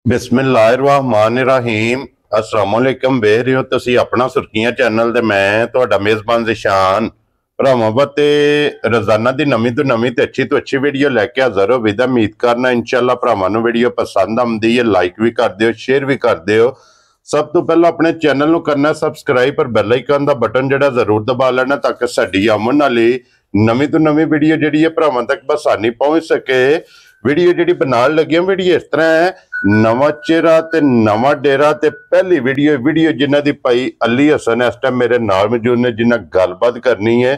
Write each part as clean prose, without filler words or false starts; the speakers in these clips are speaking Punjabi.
बिस्मिल्लाहिर्रहमानिर्रहीम अस्सलामुअलैकुम वेख रहे हो तुसी अपना सुर्खियां चैनल ते मैं तुहाडा मेज़बान ज़िशान भरावां ते रोजाना दी नवीं तो नवीं ते अच्छी वीडियो लैके हाज़र हो विदा उम्मीद करना इंशाअल्लाह भरावां नूं वीडियो पसंद आउंदी है लाइक भी कर दिओ शेयर भी कर दिओ। सब तो पहला अपने चैनल नूं करना सबसक्राइब पर बैल आइकन दा बटन जिहड़ा जरूर दबा लेना ताकि साडी आउण वाली नवीं तो नवीं वीडियो जिहड़ी है भरावां तक बसानी पहुंच सके। वीडियो जिहड़ी बनाण लगे वीडियो इस तरह है नवा चेहरा ते नवा डेरा ते पहली वीडियो जिन्हां दी भाई अली हसन इस टाइम मेरे नाल मौजूद ने जिन्हां गलबात करनी है।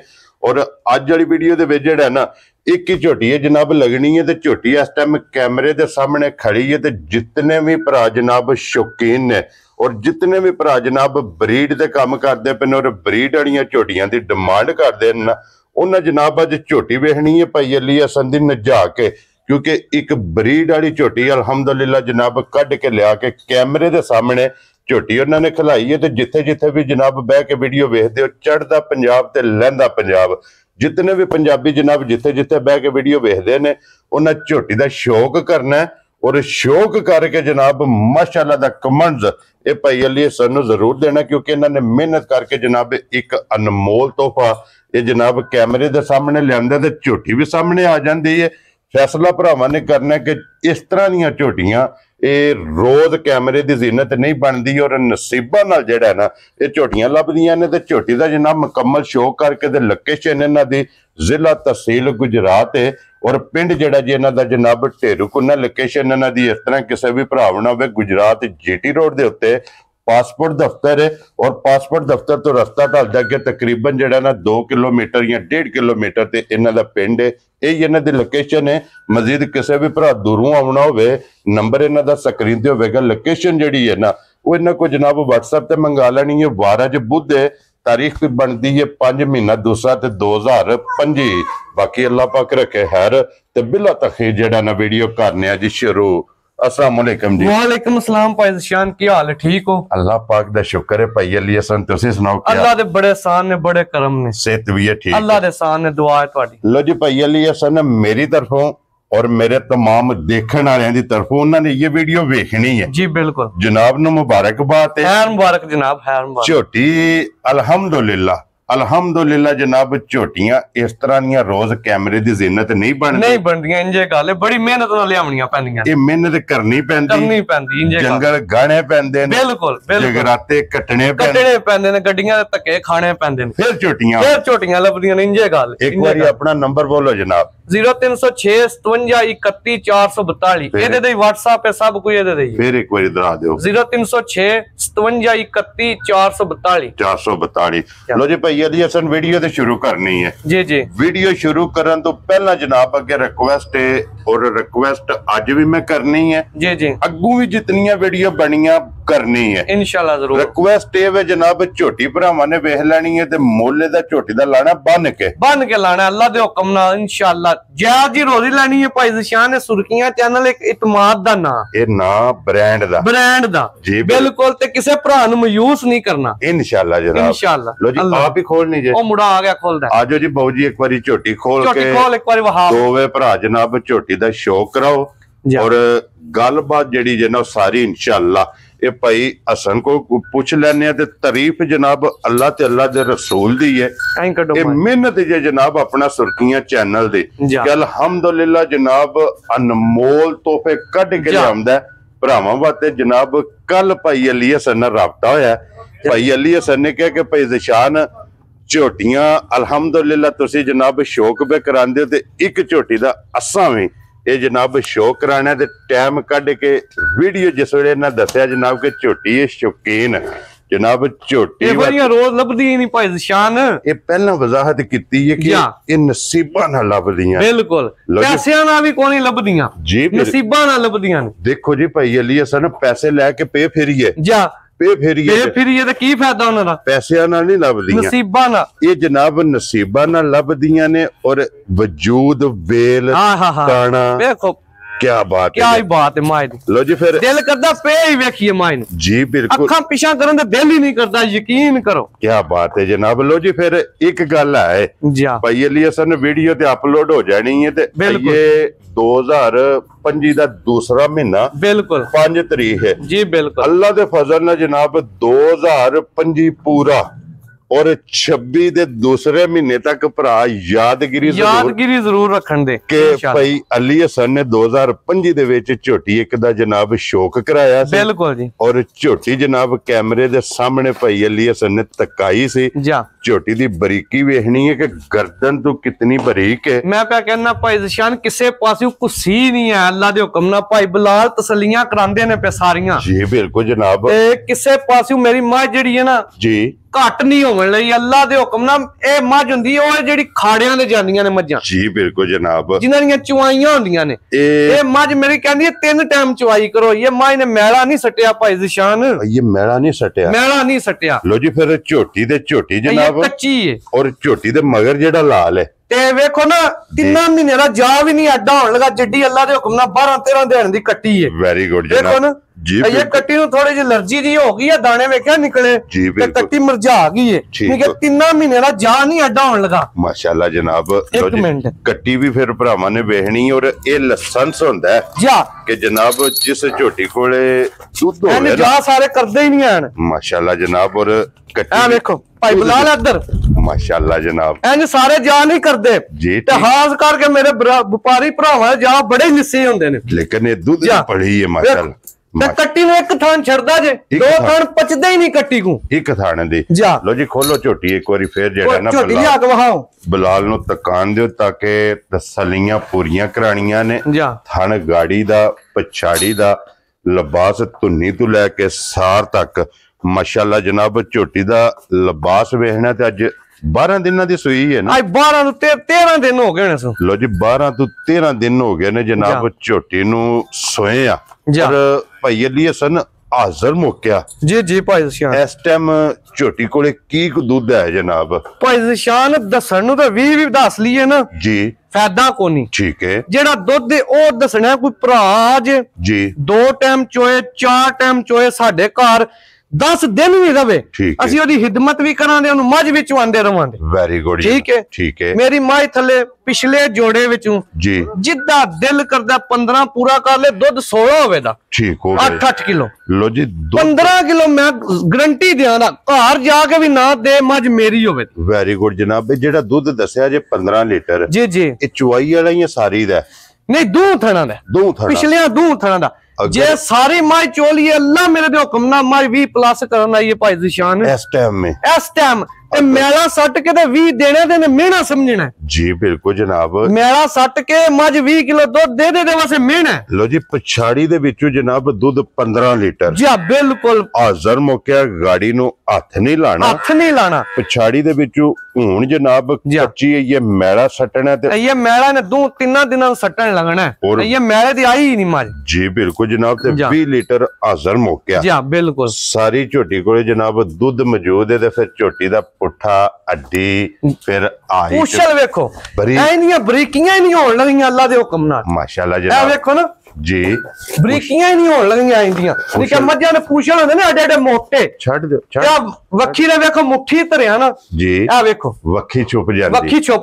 और अज वाली वीडियो दे विच जिहड़ा ना एक ही झोटी है जनाब लगनी है ते झोटी इस टाइम कैमरे दे सामने खड़ी है ते जितने भी भरा जनाब शौकीन ने और जितने भी भरा जनाब ब्रीड दे काम करदे पे और ब्रीड वालियां झोटियां दी डिमांड करदे ना उन्हां जनाब अज झोटी वेखनी है भाई अली हसन दी नजा के क्योंकि एक ब्रीड वाली झोटी अलहमदुलिल्लाह जनाब कढ़ के लिया के कैमरे दे सामने झोटी उन्होंने खिलाई है तो जिथे जिथे भी जनाब बह के वीडियो वेखते हो चढ़दा पंजाब ते लहंदा पंजाब जितने भी पंजाबी जनाब जिथे जिथे बह के वीडियो वेखते हैं उन्हें झोटी का शौक करना है और शौक करके जनाब माशाअल्लाह दा कमेंट्स ये भाई अली हसन नूं जरूर देना क्योंकि इन्होंने मेहनत करके जनाब एक अनमोल तोहफा ये जनाब कैमरे दे सामने लिया तो झोटी भी सामने आ जाती है। फैसला भरावां ने करना कि इस तरह दी झोटियां ये रोज कैमरे की जीनत नहीं बनती और नसीबा नाल जिहड़ा ना ये झोटियां लभदियां ने ते झोटी का जनाब मुकम्मल शो करके ते लोकेशन इन्हां दी जिला तहसील गुजरात है और पिंड जिहड़ा जी इन्हां दा जनाब ढेरूकुन्ना लोकेशन इन्हां दी इस तरह किसी भी भरावां नाल होवे गुजरात जीटी रोड दे उत्ते पासपोर्ट दफ्तर है और पासपोर्ट दफ्तर तो रस्ता ढलदा अगे तकरीबन जिहड़ा ना 2 किलोमीटर या 1.5 किलोमीटर ते इन्हां दा पिंड है यही इन्हां दी लोकेशन है। मजीद किसी भी भरा दूरों आउणा होवे नंबर इन्हां दा स्क्रीन ते होवेगा लोकेशन जिहड़ी है ना वो इन्हां को जनाब WhatsApp ते मंगा लैनी है। वार अज बुध है तारीख बनती है 5 महीना दूसरा ते 2025 बाकी अल्लाह पाक रखे खैर ते बिला तखीर जिहड़ा ना वीडियो करने अज शुरू। अस्सलाम वालेकुम जी। वालेकुम अस्सलाम भाई ज़िशान की हाल है ठीक हो? अल्लाह पाक दा शुक्र है भाई अली हसन तुसी सुनाओ क्या? अल्लाह दे बड़े एहसान ने बड़े करम ने सेहत भी है ठीक अल्लाह दे एहसान ने दुआ है तुहाडी। लो जी भाई अली हसन मेरी तरफों और मेरे तमाम देखने वाले की तरफों उन्होंने ये वीडियो वेखनी है जी बिल्कुल जनाब नु मुबारकबाद है। खैर मुबारक जनाब खैर मुबारक। झोटी अल्हम्दुलिल्लाह जनाब झोटियां इस तरह दी रोज कैमरे की जीनत नहीं बनदियां इंजे गल है बड़ी मेहनत नाल लियावणियां पैंदियां ये मेहनत करनी पैंदी इंजे जंगल गाने पैंदे ने बिल्कुल जगराते कटने पैंदे ने गड्डियां दे धक्के खाने पैंदे ने फिर झोटियां लभदियां ने इंजे गल। एक बार अपना नंबर बोलो जनाब 0306 57 31 442 ਇਹਦੇ ਦੇ WhatsApp पे सब कोई ਇਹਦੇ ਦੇ फिर एक बार दोहरा दियो 0306 57 31 442 442। लो जी भाई अली हसन वीडियो तो शुरू करनी है जी जी। वीडियो शुरू करन तो पहला जनाब अगे रिक्वेस्ट है और रिक्वेस्ट अज भी मैं करनी है जी जी अगू भी जितनियां वीडियो बनियां करनी है इंशाल्लाह जरूर। रिक्वेस्ट ये वे जनाब झोटी भरावां ने वेख लेनी है ते मोले दा झोटी दा लाना बन के लाना अल्लाह दे हुक्म नाल इंशाल्लाह जायज जी रोजी लेनी है भाई ज़िशान ने सुर्खियां चैनल एक इतमाद दा ना ये ना ब्रांड दा जी बिल्कुल ते किसे भरा नु मायूस नहीं करना इंशाल्लाह जनाब इंशाल्लाह। लो जी आप ही खोलनी जे ओ मुंडा आ गया खोलदा आजो जी बाऊ जी एक बारी झोटी खोल के एक बारी वहा दोवे भरा जनाब झोटी दा शो कराओ और गलबात जेडी जे ना सारी इंशाल्लाह ये भाई हसन को पूछ लेने ते तारीफ जनाब अल्लाह ते अल्लाह दे रसूल दी है ये मेहनत जे जनाब अपना सुर्खियां चैनल दी अल्हम्दुलिल्लाह जनाब अनमोल तोहफे कढ के लिआंदा भरावां वास्ते जनाब। कल भाई अली हसन नाल राबता होया भाई अली हसन ने कहा कि भाई ज़िशान झोटियां अल्हम्दुलिल्लाह तुसी जनाब शौक पे करांदे हो ते एक झोटी दा असां भी ये जनाब शो कराना ते टाइम कढ़ के वीडियो जिस वेले ना दस्या जनाब के झोटी शौकीन जनाब झोटी रोज लभदी नहीं भाई ज़िशान ये पहला वजाहत कीती है कि ये नसीबा नाल लभदियां बिल्कुल पैसियां नाल भी कोई लभदियां जी नसीबा नाल लभदियां। देखो जी भाई अली हसन पैसे लेके पे फिरिए जा पे फिरिए ते की फायदा उन्हां दा पैसियां नाल नहीं लभदियां नसीबा नाल ये जनाब नसीबा नाल लभदियां ने और वजूद वेल ताना देखो क्या बात है माय दी। लो जी फिर दिल करदा पे ही वेखिए माय जी बिल्कुल अखां पिछा करन ते दिल ही नहीं करदा यकीन करो क्या बात है जनाब। लो जी फिर एक गल है भाई अली हसन वीडियो ते अपलोड हो जानी है ते ये 2025 ਦਾ दूसरा महीना बिल्कुल 5 तारीख है जी बिल्कुल अल्लाह दे फजल नाल जनाब 2025 पूरा और 26 ਦੇ दूसरे महीने तक भरा यादगिरी ਜ਼ਰੂਰ ਰੱਖਣ ਦੇ ਕਿ ਭਾਈ ਅਲੀ ਹਸਨ ਨੇ 2025 ਦੇ ਵਿੱਚ ਝੋਟੀ ਇੱਕ ਦਾ ਜਨਾਬ ਸ਼ੌਕ ਕਰਾਇਆ ਸੀ ਬਿਲਕੁਲ ਜੀ ਔਰ ਝੋਟੀ ਜਨਾਬ ਕੈਮਰੇ ਦੇ ਸਾਹਮਣੇ ਭਾਈ ਅਲੀ ਹਸਨ ਨੇ ਤਕਾਈ ਸੀ ਝੋਟੀ ਦੀ ਬਰੀਕੀ ਵੇਖਣੀ ਹੈ ਕਿ ਗਰਦਨ ਤੋਂ ਕਿਤਨੀ ਬਰੀਕ ਹੈ ਮੈਂ ਪਿਆ ਕਹਿੰਦਾ ਭਾਈ ਜ਼ਸ਼ਾਨ ਕਿਸੇ ਪਾਸਿਓਂ ਕੁਸੀ ਨਹੀਂ ਹੈ ਅੱਲਾ ਦੇ ਹੁਕਮ ਨਾਲ ਭਾਈ ਬਲਾਲ ਤਸੱਲੀਆਂ ਕਰਾਉਂਦੇ ਨੇ ਪੇ ਸਾਰੀਆਂ ਜੀ ਬਿਲਕੁਲ ਜਨਾਬ ਤੇ ਕਿਸੇ ਪਾਸਿਓਂ ਮੇਰੀ ਮਾਂ ਜਿਹੜੀ ਹੈ ਨਾ ਜੀ ਘੱਟ ਨਹੀਂ ਹੋਣ ਲਈ ਅੱਲਾ ਦੇ ਹੁਕਮ ਨਾਲ ਇਹ ਮੱਝ ਹੁੰਦੀ ਉਹ ਜਿਹੜੀ ਖਾੜਿਆਂ ਦੇ ਜਾਂਦੀਆਂ ਨੇ ਮੱਝਾਂ ਜੀ ਬਿਲਕੁਲ ਜਨਾਬ ਜਿਨ੍ਹਾਂ ਦੀਆਂ ਚੁਆਈਆਂ ਹੁੰਦੀਆਂ ਨੇ ਇਹ ਮੱਝ ਮੇਰੀ ਕਹਿੰਦੀ ਹੈ 3 ਟਾਈਮ ਚੁਆਈ ਕਰੋ ਇਹ ਮੱਝ ਨੇ ਮੈਲਾ ਨਹੀਂ ਸਟਿਆ ਭਾਈ ਜ਼ਸ਼ਾਨ ਇਹ ਮੈਲਾ ਨਹੀਂ ਸਟਿਆ ਲੋ ਜੀ ਫਿਰ ਝੋਟੀ ਦੇ ਝੋਟੀ ਜਨਾਬ ਕੱਚੀ ਹੈ ਔਰ ਝੋਟੀ ਦੇ ਮਗਰ ਜਿਹੜਾ ਲਾਲ ਹੈ ਤੇ ਵੇਖੋ ਨਾ 3 ਮਹੀਨੇ ਦਾ ਜਾ ਵੀ ਨਹੀਂ ਅੱਡਾ ਹੋਣ ਲੱਗਾ ਜਿੱਡੀ ਅੱਲਾ ਦੇ ਹੁਕਮ ਨਾਲ 12-13 ਦਿਨ ਦੀ ਕੱਟੀ ਹੈ ਵੈਰੀ ਗੁੱਡ ਜਨਾਬ ਦੇਖੋ ਨਾ ਜੀ ਇਹ ਕੱਟੀ ਨੂੰ ਥੋੜੀ ਜਿਹੀ ਅਲਰਜੀ ਜੀ ਹੋ ਗਈ ਹੈ ਦਾਣੇ ਵੇਖਿਆ ਨਿਕਲੇ ਤੇ ਕੱਟੀ ਮੁਰਝਾ ਗਈ ਹੈ ਨਹੀਂ ਕਿ 3 ਮਹੀਨੇ ਦਾ ਜਾ ਨਹੀਂ ਅੱਡਾ ਹੋਣ ਲੱਗਾ ਮਾਸ਼ਾਅੱਲਾ ਜਨਾਬ ਕੱਟੀ ਵੀ ਫਿਰ ਭਰਾਵਾਂ ਨੇ ਵੇਖਣੀ ਔਰ ਇਹ ਲਾਇਸੈਂਸ ਹੁੰਦਾ ਹੈ ਜਾ ਕਿ ਜਨਾਬ ਜਿਸ ਝੋਟੀ ਕੋਲੇ ਦੁੱਧ ਹੋਵੇ ਜਾ ਸਾਰੇ ਕਰਦੇ ਹੀ ਨਹੀਂ ਹਨ ਮਾਸ਼ਾਅੱਲਾ ਜਨਾਬ ਔਰ ਕੱਟੀ ਆ ਵੇਖੋ ਭਾਈ ਬਲਾਲ ਇੱਧਰ ਮਾਸ਼ਾਅੱਲਾ ਜਨਾਬ ਇੰਜ ਸਾਰੇ ਜਾ ਨਹੀਂ ਕਰਦੇ ਤੇ ਖਾਸ ਕਰਕੇ ਮੇਰੇ ਵਪਾਰੀ ਭਰਾਵਾਂ ਜਾ ਬੜੇ ਲਿੱਸੇ ਹੁੰਦੇ ਨੇ ਲੇਕਿਨ ਇਹ ਦੁੱਧ ਦੀ ਪੜੀ ਹੈ ਮਾਸ਼ਾਅੱਲਾ ਤੇ ਕੱਟੀ ਨੂੰ ਇੱਕ ਥਾਂ ਛੱਡਦਾ ਜੇ 2 ਥਾਂ ਪਚਦੇ ਹੀ ਨਹੀਂ ਕੱਟੀ ਨੂੰ ਇੱਕ ਥਾਂ ਦੀ ਲੋ ਜੀ ਖੋਲੋ ਝੋਟੀ ਇੱਕ ਵਾਰੀ ਫੇਰ ਜਿਹੜਾ ਨਾ ਝੋਟੀ ਲਿਆ ਕੇ ਵਹਾਓ ਬਲਾਲ ਨੂੰ ਤਕਾਨ ਦਿਓ ਤਾਂ ਕਿ ਤਸੱਲੀਆਂ ਪੂਰੀਆਂ ਕਰਾਣੀਆਂ ਨੇ ਥਣ ਗਾੜੀ ਦਾ ਪਛਾੜੀ ਦਾ ਲਿਬਾਸ ਧੁੰਨੀ ਤੋਂ ਲੈ ਕੇ ਸਾਰ ਤੱਕ ਮਾਸ਼ਾਅੱਲਾ ਜਨਾਬ ਝੋਟੀ ਦਾ ਲਿਬਾਸ ਵੇਖਣਾ ਤੇ ਅੱਜ 12 ਦਿਨਾਂ ਦੀ ਸੂਈ ਹੈ ਨਾ 12 ਤੋਂ 13 ਦਿਨ ਹੋ ਗਏ ਨੇ ਲੋ ਜੀ 12 ਤੋਂ 13 ਦਿਨ ਹੋ ਗਏ ਨੇ ਜਨਾਬ ਝੋਟੀ ਨੂੰ ਸੋਏ ਆ ਔਰ ਭਾਈ ਅਲੀ ਹਸਨ ਹਾਜ਼ਰ ਮੁੱਕਿਆ ਜੀ ਜੀ ਭਾਈ ਜ਼ਸ਼ਾਨ ਇਸ ਟਾਈਮ ਝੋਟੀ ਕੋਲੇ ਕੀ ਦੁੱਧ ਹੈ ਜਨਾਬ ਭਾਈ ਜ਼ਸ਼ਾਨ ਦੱਸਣ ਨੂੰ ਤਾਂ 20 ਵੀ ਦੱਸ ਲਈਏ ਨਾ ਜੀ ਫਾਇਦਾ ਕੋਈ ਨਹੀਂ ਠੀਕ ਹੈ ਜਿਹੜਾ ਦੁੱਧ ਉਹ ਦੱਸਣਾ ਕੋਈ ਭਰਾ ਜੀ 2 ਟਾਈਮ ਚੋਏ 4 ਟਾਈਮ ਚੋਏ ਸਾਡੇ ਘਰ 10 ਦਿਨ ਵੀ ਰਵੇ ਅਸੀਂ ਉਹਦੀ ਖਿਦਮਤ ਵੀ ਕਰਾਂਗੇ ਉਹਨੂੰ ਮੱਝ ਵਿੱਚ ਆਂਦੇ ਰਵਾਂਗੇ ਵੈਰੀ ਗੁੱਡ ਠੀਕ ਹੈ ਮੇਰੀ ਮਾਂ ਥੱਲੇ ਪਿਛਲੇ ਜੋੜੇ ਵਿੱਚੋਂ ਜੀ ਜਿੱਦਾਂ ਦਿਲ ਕਰਦਾ 15 ਪੂਰਾ ਕਰ ਲੈ ਦੁੱਧ 16 ਹੋਵੇ ਦਾ ਠੀਕ ਹੋ 8 ਕਿਲੋ ਲੋ ਜੀ 15 ਕਿਲੋ ਮੈਂ ਗਰੰਟੀ ਦਿਆਂ ਘਰ ਜਾ ਕੇ ਵੀ ਨਾ ਦੇ ਮੱਝ ਮੇਰੀ ਹੋਵੇ ਵੈਰੀ ਗੁੱਡ ਜਨਾਬ ਜਿਹੜਾ ਦੁੱਧ ਦੱਸਿਆ ਜੇ 15 ਲੀਟਰ ਜੀ ਜੀ ਇਹ ਚੁਆਈ ਵਾਲਾ ਹੀ ਸਾਰੀ ਦਾ ਨਹੀਂ ਦੋ ਥਣਾ ਦਾ ਪਿਛਲੇ ਦੋ ਥਣਾ ਦਾ ਜੇ ਸਾਰੀ ਮਾਈ ਚੋਲੀ ਅੱਲਾ ਮੇਰੇ ਦੇ ਹੁਕਮ ਨਾਲ ਮਾਈ 20+ ਕਰਨ ਆਈ ਹੈ ਭਾਈ ਜ਼ਸ਼ਾਨ ਇਸ ਟਾਈਮ ਤੇ ਮੈਲਾ ਸੱਟ ਕੇ ਤੇ 20 ਦੇਣੇ ਨੇ ਮਿਹਣਾ ਸਮਝਣਾ ਜੀ ਬਿਲਕੁਲ ਜਨਾਬ ਮੈਲਾ ਸੱਟ ਕੇ ਮੱਝ 20 ਕਿਲੋ ਦੁੱਧ ਦੇ ਦੇ ਵਾਸਤੇ ਮਿਹਣਾ ਲੋ ਜੀ ਪਛਾੜੀ ਦੇ ਵਿੱਚੋਂ ਜਨਾਬ ਦੁੱਧ 15 ਲੀਟਰ ਜੀ ਬਿਲਕੁਲ ਹਾਜ਼ਰ ਮੁੱਕਿਆ ਗਾੜੀ ਨੂੰ ਹੱਥ ਨਹੀਂ ਲਾਣਾ ਪਛਾੜੀ ਦੇ ਵਿੱਚੋਂ ਹੁਣ ਜਨਾਬ ਕੱਚੀ ਇਹ ਮੈਲਾ ਸੱਟਣਾ ਤੇ ਇਹ ਮੈਲਾ ਨੇ 2-3 ਦਿਨਾਂ ਨੂੰ ਸੱਟਣ ਲੱਗਣਾ ਇਹ ਮੈਲੇ ਦੀ ਆਈ ਨਹੀਂ ਮੱਝ ਜੀ ਬਿਲਕੁਲ ਜਨਾਬ ਤੇ 20 ਲੀਟਰ ਹਾਜ਼ਰ ਮੁੱਕਿਆ ਜੀ ਬਿਲਕੁਲ ਸਾਰੀ ਝੋਟੀ ਕੋਲੇ ਜਨਾਬ ਦੁੱਧ ਮੌਜੂਦ ਹੈ ਤੇ ਫਿਰ ਝੋਟੀ ਦਾ ਪੁੱਠਾ ਅੱਡੀ ਫਿਰ ਆਹੀ ਪੁੱਛਲ ਵੇਖੋ ਐਨੀਆਂ ਬਰੀਕੀਆਂ ਹੀ ਨਹੀਂ ਹੋਣ ਲੱਗੀਆਂ ਅੱਲਾ ਦੇ ਹੁਕਮ ਨਾਲ ਮਾਸ਼ਾਅੱਲਾ ਜਨਾਬ ਇਹ ਵੇਖੋ ਨਾ ਜੀ ਬਰੀਕੀਆਂ ਹੀ ਨਹੀਂ ਹੋਣ ਲੱਗੀਆਂ ਆਂਦੀਆਂ ਨਹੀਂ ਕਿ ਮੱਝਾਂ ਦੇ ਪੁੱਛਲ ਹੁੰਦੇ ਨੇ ਐਡੇ ਮੋਟੇ ਛੱਡ ਦਿਓ ਵੱਖੀ ਦੇ ਵੇਖੋ ਮੁੱਠੀ ਧਰਿਆ ਨਾ ਜੀ ਆ ਵੇਖੋ ਵੱਖੀ ਛੁਪ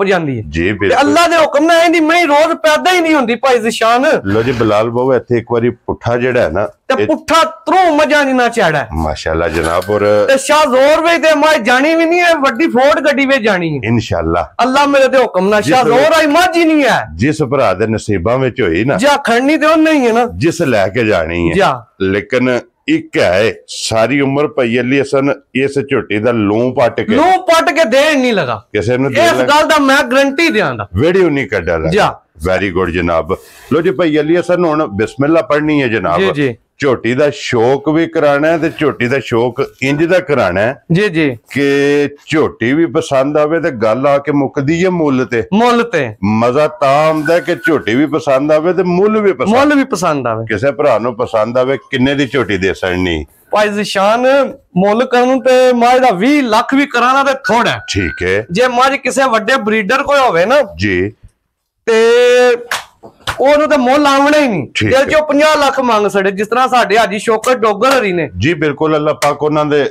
ਜਾਂਦੀ ਹੈ ਜੀ ਬਿਲਕੁਲ ਅੱਲਾ ਦੇ ਹੁਕਮ ਨਾਲ ਇਹਦੀ ਮੈਂ ਰੋਜ਼ ਪੈਦਾ ਹੀ ਨਹੀਂ ਹੁੰਦੀ ਭਾਈ ਜ਼ਸ਼ਾਨ ਲੋ ਜੀ ਬਲਾਲ ਬਾਬੂ ਇੱਥੇ ਇੱਕ ਵਾਰੀ ਪੁੱਠਾ ਜਿਹੜਾ ਹੈ ਨਾ ਤੇ ਪੁੱਠਾ ਤਰੂ ਮੱਝਾਂ ਦੀ ਨਾ ਚੜਾ ਮਾਸ਼ਾਅੱਲਾ ਜਨਾਬ ਔਰ ਤੇ ਸ਼ਾਹ ਜ਼ੋਰ ਵੇ ਤੇ ਮੈਂ ਜਾਣੀ ਵੀ ਨਹੀਂ ਹੈ ਵੱਡੀ ਫੋਰਡ ਗੱਡੀ ਵਿੱਚ ਜਾਣੀ ਹੈ ਇਨਸ਼ਾਅੱਲਾ ਅੱਲਾ ਮੇਰੇ ਦੇ ਹੁਕਮ ਨਾਲ ਸ਼ਾਹ ਜ਼ੋਰ ਆਈ ਮੱਝ ਹੀ ਨਹੀਂ ਹੈ ਜਿਸ ਭਰਾ ਦੇ ਨਸੀਬਾਂ ਵਿੱਚ ਹੋਈ ਨਾ ਜਾਂ ਖੜਨੀ ਤੇ ਉਹ ਨਹੀਂ ਹੈ ਨਾ ਜਿਸ ਲੈ ਕੇ ਜਾਣੀ ਹੈ ਲੇਕਿਨ ਇੱਕ ਹੈ ਸਾਰੀ ਉਮਰ ਪਈ ਅਲੀ ਹਸਨ ਇਸ ਝੋਟੀ ਦਾ ਲੂੰ ਪੱਟ ਕੇ ਦੇਣ ਨਹੀਂ ਲਗਾ ਕਿਸੇ ਨੂੰ ਇਸ ਗੱਲ ਦਾ ਮੈਂ ਗਰੰਟੀ ਦਿਆਂਗਾ ਵੀਡੀਓ ਨਹੀਂ ਕੱਢਦਾ ਵੈਰੀ ਗੁੱਡ ਜਨਾਬ ਲੋ ਜੀ ਭਾਈ ਅਲੀ ਹਸਨ ਹੁਣ ਬਿਸਮਿਲ੍ਲਾ ਪੜ੍ਹਨੀ ਹੈ ਜਨਾਬ ਝੋਟੀ ਦਾ ਸ਼ੌਕ ਵੀ ਕਰਾਣਾ ਹੈ ਤੇ ਝੋਟੀ ਦਾ ਸ਼ੌਕ ਇੰਜ ਦਾ ਕਰਾਣਾ ਹੈ ਜੀ ਕਿ ਝੋਟੀ ਵੀ ਪਸੰਦ ਆਵੇ ਤੇ ਗੱਲ ਆ ਕੇ ਮੁੱਕਦੀ ਹੈ ਮੁੱਲ ਤੇ ਮਜ਼ਾ ਤਾਂ ਆਉਂਦਾ ਕਿ ਝੋਟੀ ਵੀ ਪਸੰਦ ਆਵੇ ਤੇ ਮੁੱਲ ਵੀ ਪਸੰਦ ਆਵੇ ਕਿਸੇ ਭਰਾ ਨੂੰ ਪਸੰਦ ਆਵੇ ਕਿੰਨੇ ਦੀ ਝੋਟੀ ਦੇ ਸਕਣੀ ਭਾਈ ਜ਼ਸ਼ਾਨ ਮੁੱਲ ਕਰਨ ਨੂੰ ਤੇ ਮੱਝ ਦਾ 20 ਲੱਖ ਵੀ ਕਰਾਣਾ ਤੇ ਥੋੜਾ ਠੀਕ ਹੈ ਜੇ ਮੱਝ ਕਿਸੇ ਵੱਡੇ ਬਰੀਡਰ ਕੋਈ ਹੋਵੇ ਨਾ ਜੀ ਤੇ ਉਹਨੂੰ ਤਾਂ ਮੁੱਲ ਆਵਣਾ ਹੀ ਨਹੀਂ। ਦਿਲ ਚੋਂ 50 ਲੱਖ ਮੰਗ ਛੜੇ, ਜਿਸ ਤਰ੍ਹਾਂ ਸਾਡੇ ਹਾਜੀ ਸ਼ੌਕਤ ਡੋਗਰ ਹਰੀ ਨੇ ਜੀ। ਬਿਲਕੁਲ, ਅੱਲਾਹ ਪਾਕ ਉਹਨਾਂ ਦੇ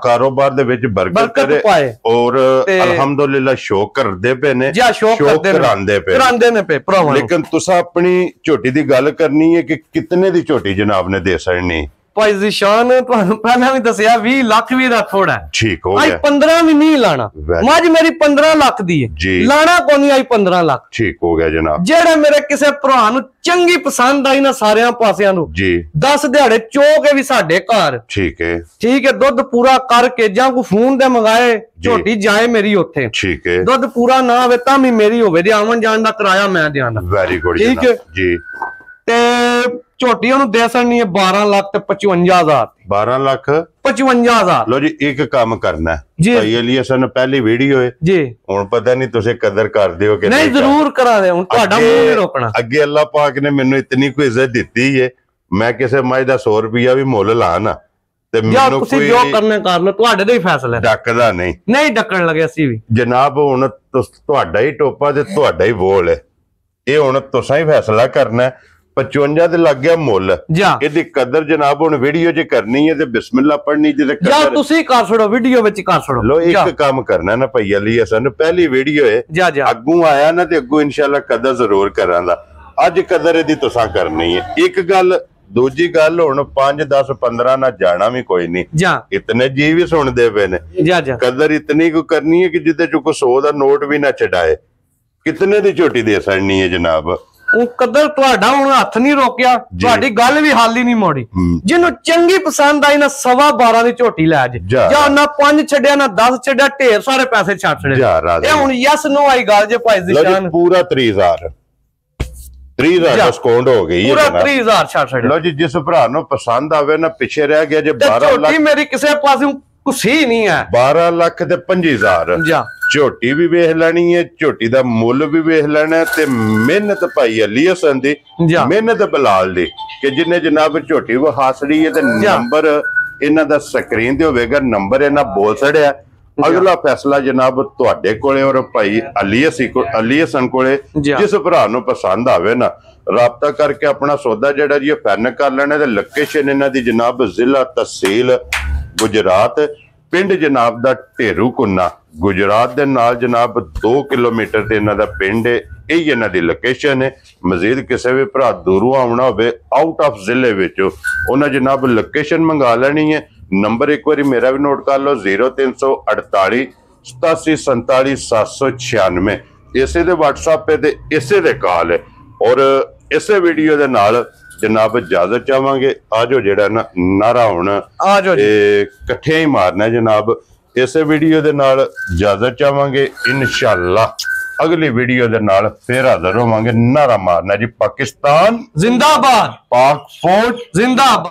ਕਾਰੋਬਾਰ ਦੇ ਵਿੱਚ ਬਰਕਤ ਕਰੇ ਔਰ ਅਲਹਮਦੁਲਿਲਾ ਸ਼ੌਕ ਕਰਦੇ ਪਏ ਨੇ, ਸ਼ੌਕ ਕਰਾਂਦੇ ਨੇ ਭਰਾਵਾਂ। ਲੇਕਿਨ ਤੁਸੀਂ ਆਪਣੀ ਝੋਟੀ ਦੀ ਗੱਲ ਕਰਨੀ ਹੈ ਕਿ ਕਿਤਨੇ ਦੀ ਝੋਟੀ ਜਨਾਬ ਨੇ ਦੇ ਸਕਣੀ? ਭਾਈ ਜ਼ੀਸ਼ਾਨ ਤੁਹਾਨੂੰ ਪਹਿਲਾਂ ਵੀ ਦੱਸਿਆ 20 ਲੱਖ ਵੀ ਦਾ ਥੋੜਾ। ਠੀਕ ਹੋ ਗਿਆ। 15 ਵੀ ਨਹੀਂ ਲਾਣਾ, ਮੱਝ ਮੇਰੀ 15 ਲੱਖ ਦੀ ਹੈ, ਲਾਣਾ ਕੋਈ ਨਹੀਂ, ਆਈ 15 ਲੱਖ। ਠੀਕ ਹੋ ਗਿਆ ਜਨਾਬ। ਜਿਹੜਾ ਮੇਰੇ ਕਿਸੇ ਭਰਾ ਨੂੰ ਚੰਗੀ ਪਸੰਦ ਆਈ ਨਾ ਸਾਰਿਆਂ ਪਾਸਿਆਂ ਨੂੰ ਜੀ 10 ਦਿਹਾੜੇ ਚੋ ਕੇ ਵੀ ਸਾਡੇ ਘਰ, ਠੀਕ ਹੈ, ਦੁੱਧ ਪੂਰਾ ਕਰਕੇ ਜਾਂ ਕੋਈ ਫੋਨ ਤੇ ਮੰਗਾਏ, ਝੋਟੀ ਜਾਏ ਮੇਰੀ ਉੱਥੇ, ਠੀਕ ਹੈ, ਦੁੱਧ ਪੂਰਾ ਨਾ ਹੋਵੇ ਤਾਂ ਵੀ ਮੇਰੀ ਹੋਵੇ, ਜੇ ਆਉਣ ਜਾਣ ਦਾ ਕਿਰਾਇਆ ਮੈਂ ਦਿਆਂਗਾ। ਵੈਰੀ ਗੁੱਡ ਠੀਕ ਹੈ ਜੀ। ਤੇ ਝੋਟੀ ਉਹਨੂੰ ਦੇ ਸਕਣੀ ਹੈ 12 ਲੱਖ ਤੇ 55,000। 12 ਲੱਖ 55,000। ਲੋ ਜੀ, ਇੱਕ ਕੰਮ ਕਰਨਾ ਭਾਈ ਅਲੀਅਸ ਨੇ ਪਹਿਲੀ ਵੀਡੀਓ ਹੈ ਜੀ, ਹੁਣ ਪਤਾ ਨਹੀਂ ਤੁਸੀਂ ਕਦਰ ਕਰਦੇ ਹੋ ਕਿ ਨਹੀਂ। ਜ਼ਰੂਰ ਕਰਾਂਗੇ, ਹੁਣ ਤੁਹਾਡਾ ਮੂੰਹ ਨਹੀਂ ਰੋਕਣਾ। ਅੱਗੇ ਅੱਲਾਹ ਪਾਕ ਨੇ ਮੈਨੂੰ ਇਤਨੀ ਕੋਈ ਇੱਜ਼ਤ ਦਿੱਤੀ ਹੈ, ਮੈਂ ਕਿਸੇ ਮੱਝ ਦਾ 100 ਰੁਪਇਆ ਵੀ ਮੁੱਲ ਲਾ ਨਾ ਤੇ ਮੈਨੂੰ ਕੋਈ ਜੋ ਕਰਨਾ ਕਰ ਲਓ, ਤੁਹਾਡੇ ਦਾ ਹੀ ਫੈਸਲਾ। ਡੱਕਦਾ ਨਹੀਂ ਡੱਕਣ ਲੱਗੇ ਅਸੀਂ ਵੀ ਜਨਾਬ। ਹੁਣ ਤੁਹਾਡਾ ਹੀ ਟੋਪਾ ਤੇ ਤੁਹਾਡਾ ਹੀ ਬੋਲ ਹੈ, ਇਹ ਹੁਣ ਤੁਸੀਂ ਹੀ ਫੈਸਲਾ ਕਰਨਾ। 55 ਦੇ ਲੱਗ ਗਿਆ ਮੁੱਲ, ਇਹਦੀ ਕਦਰ ਜਨਾਬ ਹੁਣ ਵੀਡੀਓ 'ਚ ਕਰਨੀ ਹੈ ਤੇ ਬਿਸਮਿਲ੍ਲਾ ਪੜਨੀ ਜਿਹਦੇ ਕਦਰ ਤੁਸੀਂ ਕਰ ਛੜੋ, ਵੀਡੀਓ ਵਿੱਚ ਕਰ ਛੜੋ। ਲੋ ਇੱਕ ਕੰਮ ਕਰਨਾ ਨਾ ਭਈ ਅਲੀ ਹਸਨ, ਪਹਿਲੀ ਵੀਡੀਓ ਹੈ, ਅੱਗੋਂ ਆਇਆ ਨਾ ਤੇ ਅੱਗੋਂ ਇਨਸ਼ਾਅੱਲਾ ਕਦਰ ਜ਼ਰੂਰ ਕਰਾਂਗਾ। ਅੱਜ ਕਦਰ ਇਹਦੀ ਤੁਸੀਂ ਕਰਨੀ ਹੈ। ਇੱਕ ਗੱਲ, ਦੂਜੀ ਗੱਲ, ਹੁਣ 5 10 15 ਨਾ ਜਾਣਾ ਵੀ ਕੋਈ ਨਹੀਂ, ਇਤਨੇ ਜੀ ਵੀ ਸੁਣਦੇ ਪਏ ਨੇ। ਕਦਰ ਇਤਨੀ ਕੋ ਕਰਨੀ ਹੈ ਕਿ ਜਿੱਦੇ ਚੋਂ ਕੋਈ 100 ਦਾ ਨੋਟ ਵੀ ਨਾ ਛਡਾਏ। ਕਿਤਨੇ ਦੀ ਝੋਟੀ ਦੇ ਸਕਣੀ ਹੈ ਜਨਾਬ? ਉਹ ਕਦਰ ਤੁਹਾਡਾ ਹੁਣ ਹੱਥ ਨਹੀਂ ਰੋਕਿਆ, ਤੁਹਾਡੀ ਗੱਲ ਵੀ ਹਾਲ ਹੀ ਨਹੀਂ ਮੋੜੀ। ਜਿਹਨੂੰ ਚੰਗੀ ਪਸੰਦ ਆਈ ਨਾ 12.25 ਦੀ ਝੋਟੀ ਲੈ ਜਾਂ ਨਾ 5 ਛੱਡਿਆ ਨਾ 10 ਛੱਡਿਆ, ਢੇਰ ਸਾਰੇ ਪੈਸੇ ਛੱਡ ਛੜੇ। ਇਹ ਹੁਣ ਯਸ ਨੋ ਆਈ ਗੱਲ ਜੇ ਭਾਈ ਜ਼ੀਸ਼ਾਨ। ਪੂਰਾ 30,000 ਡਿਸਕਾਊਂਟ ਹੋ ਗਈ ਪੂਰਾ 30,000 ਛੱਡ ਛੜੇ। ਲੋ ਜੀ, ਜਿਸ ਭਰਾ ਨੂੰ ਪਸੰਦ ਆਵੇ ਨਾ, ਪਿੱਛੇ ਰਹਿ ਗਿਆ ਜੇ 12 ਲੱਖ। ਝੋਟੀ ਮੇਰੀ ਕਿਸੇ ਪਾਸੇ ਕੁਛੀ ਨਹੀਂ ਹੈ। 12 ਲੱਖ ਤੇ 25,000 ਝੋਟੀ ਵੀ ਵੇਖ ਲੈਣੀ ਹੈ, ਝੋਟੀ ਦਾ ਮੁੱਲ ਵੀ ਵੇਖ ਲੈਣਾ ਤੇ ਮਿਹਨਤ ਭਾਈ ਅਲੀ ਹਸਨ ਦੀ, ਮਿਹਨਤ ਬਲਾਲ ਦੀ, ਕਿ ਜਿੰਨੇ ਜਨਾਬ ਝੋਟੀ ਉਹ ਹਾਸੜੀ ਹੈ ਤੇ ਨੰਬਰ ਇਹਨਾਂ ਦਾ ਸਕਰੀਨ ਤੇ ਹੋਵੇਗਾ, ਨੰਬਰ ਇਹਨਾਂ ਬੋਲ ਛੜਿਆ। ਅਗਲਾ ਫੈਸਲਾ ਜਨਾਬ ਤੁਹਾਡੇ ਕੋਲੇ ਔਰ ਭਾਈ ਅਲੀ ਹਸਨ ਕੋਲੇ। ਜਿਸ ਭਰਾ ਨੂੰ ਪਸੰਦ ਆਵੇ ਨਾ, ਰਾਬਤਾ ਕਰਕੇ ਆਪਣਾ ਸੌਦਾ ਜਿਹੜਾ ਜੀ ਫੈਨ ਕਰ ਲੈਣਾ। ਤੇ ਲੋਕੇਸ਼ਨ ਇਹਨਾਂ ਦੀ ਜਨਾਬ ਜ਼ਿਲ੍ਹਾ ਤਹਿਸੀਲ ਗੁਜਰਾਤ, ਪਿੰਡ ਜਨਾਬ ਦਾ ਢੇਰੂ ਕੁੰਨਾ, ਗੁਜਰਾਤ ਦੇ ਨਾਲ ਜਨਾਬ 2 ਕਿਲੋਮੀਟਰ ਤੇ ਇਹਨਾਂ ਦਾ ਪਿੰਡ ਹੈ। ਇਹ ਇਹਨਾਂ ਦੀ ਲੋਕੇਸ਼ਨ ਹੈ। ਮਜ਼ੀਦ ਕਿਸੇ ਵੀ ਭਰਾ ਦੂਰੋਂ ਆਉਣਾ ਹੋਵੇ ਆਊਟ ਆਫ ਜ਼ਿਲ੍ਹੇ ਵਿੱਚ, ਉਹਨਾਂ ਜਨਾਬ ਲੋਕੇਸ਼ਨ ਮੰਗਾ ਲੈਣੀ ਹੈ। ਨੰਬਰ ਇੱਕ ਵਾਰੀ ਮੇਰਾ ਵੀ ਨੋਟ ਕਰ ਲਓ, 0348 87 47 796। ਇਸੇ ਦੇ WhatsApp ਤੇ ਇਸੇ ਦੇ ਕਾਲ ਹੈ। ਔਰ ਇਸੇ ਵੀਡੀਓ ਦੇ ਨਾਲ ਜਨਾਬ ਇਜਾਜ਼ਤ ਚਾਹਾਂਗੇ। ਆਜੋ ਜਿਹੜਾ ਨਾ ਨਾਰਾ ਹੁਣ ਇਕੱਠੇ ਹੀ ਮਾਰਨਾ ਜਨਾਬ। ਇਸੇ ਵੀਡੀਓ ਦੇ ਨਾਲ ਇਜਾਜ਼ਤ ਚਾਹਾਂਗੇ। ਇਨਸ਼ਾਅੱਲਾ ਅਗਲੀ ਵੀਡੀਓ ਦੇ ਨਾਲ ਫੇਰ ਹਾਜ਼ਰ ਹੋਵਾਂਗੇ। ਨਾਰਾ ਮਾਰਨਾ ਜੀ, ਪਾਕਿਸਤਾਨ ਜ਼ਿੰਦਾਬਾਦ, ਪਾਕ ਫੌਜ ਜ਼ਿੰਦਾਬਾਦ।